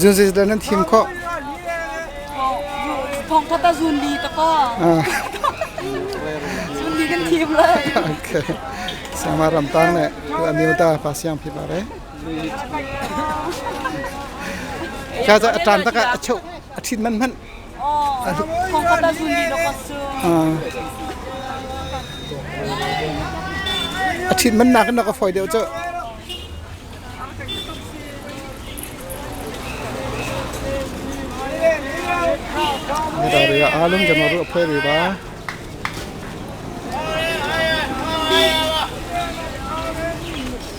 Zunzi dan team ko. Thong kata Zundi to ko. Zundi kan team lah. Okay. Sama ramtang ne. Aniu ta pasyang phi bare. Ka ja atan ta ka achu athin man. Oh. Thong kata Zundi to ko su. Athin man nak na ka foi deu chu. ဒါတွေကအားလုံးကျွန်တော်တို့အဖွဲ့တွေပါ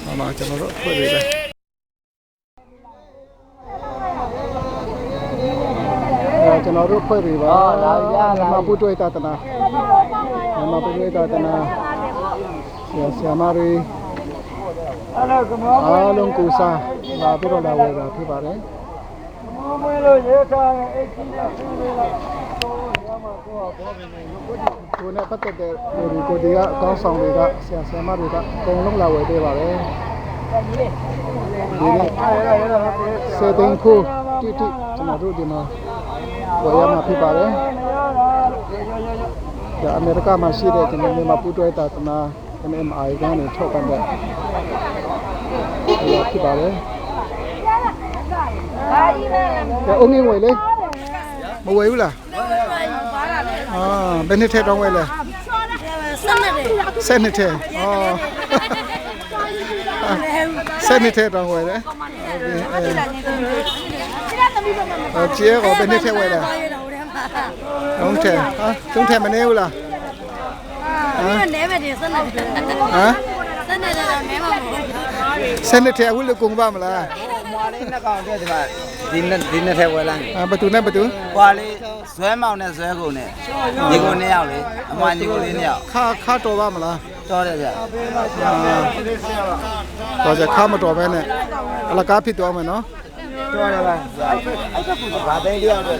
မမကျွန်တော်တို့အဖွဲ့တွေပဲကျွန်တော်တို့ဖွဲ့ပြီပါမပူတွေ့တာတနာမပူတွေ့တာတနာဆရာမတွေအားလုံးကိုစားလာပြီးတော့လာဝယ်တာဖြစ်ပါတယ်မွေးလို့ရေထားတဲ့အိတ်ကြီးနဲ့ဆင်းနေတာကိုနဲ့ပတ်သက်တဲ့ကိုဒီကအကောင်းဆောင်တွေကဆရာမတွေကအကုန်လုံးလာဝယ်ပေးပါတယ်ဒီနေ့စေတင်ခုတိကျွန်တော်တို့ဒီမှာဝယ်ရမှာဖြစ်ပါတယ်ဒါအမေရိကမှာရှိတဲ့ကျွန်တော်မြန်မာပူတွဲတာတနာ MMI ကနေထုတ်ပြန်တဲ့ဖြစ်ပါတယ်ဒါအုံငင်းဝယ်လေမဝယ်ဘူးလားဘယ်နှစ်ထက်တောင်းဝယ်လဲ7နှစ်ထက်7နှစ်ထက်တောင်းဝယ်လေကျေးကိုဘယ်နှစ်ထက်ဝယ်လဲ3ထက်မနေဘူးလားနဲပဲဒီစနေစနေတော့နဲမှာမဟုတ်7နှစ်ထက်အခုလည်းကုန်ပါမလားမွာလေးနှစ်ကောင်တည်းဒီမှာဒီနှစ်ထက်ဝယ်လိုက်ဘသူနဲ့ဘသူ ဟွာလေးဇွဲမောင်နဲ့ဇွဲကုန်နဲ့ညီကိုနှစ်ယောက်လေအမွာညီကိုလေးနှစ်ယောက်ခါတော်ပါမလားတော်တယ်ဗျတော့ကြခါမတော်ပဲနဲ့အလကားဖြစ်သွားမယ်နော်တော်တယ်ဗျအဲ့ဒါကဘာသိရအောင်လဲ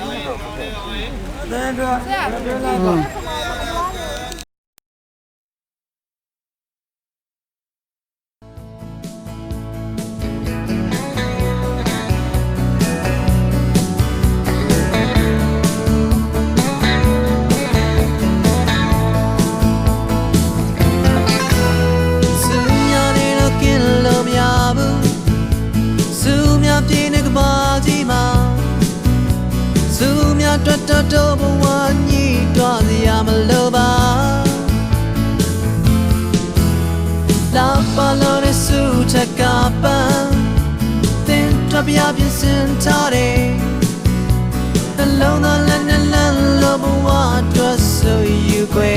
တော့ဘဝညီတော့စရာမလိုပါလာပါလို့ရစုချက်ကပန်းတင်တော့ပြပြစင်ထားတယ်အလုံးသားလည်းနဲ့လမ်းလို့ဘဝတော့ဆိုယူခွေ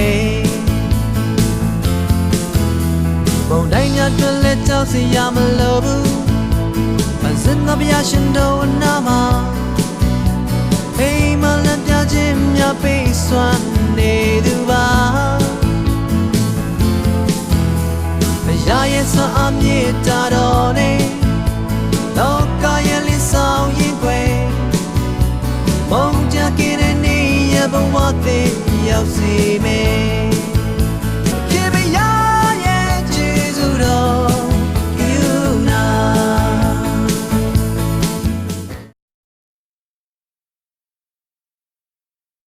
ဘုံတိုင်းများတွေ့လဲကြောက်စရာမလိုဘူးပန်းစင်တော့ပြရှင်တော့နာမှာhey malan pya chin mya pe swan ne du ba ya ye sa a mye ta do ne loka ye li saung yin kwe mong ja ki ne ni ye ba wa te yauk si me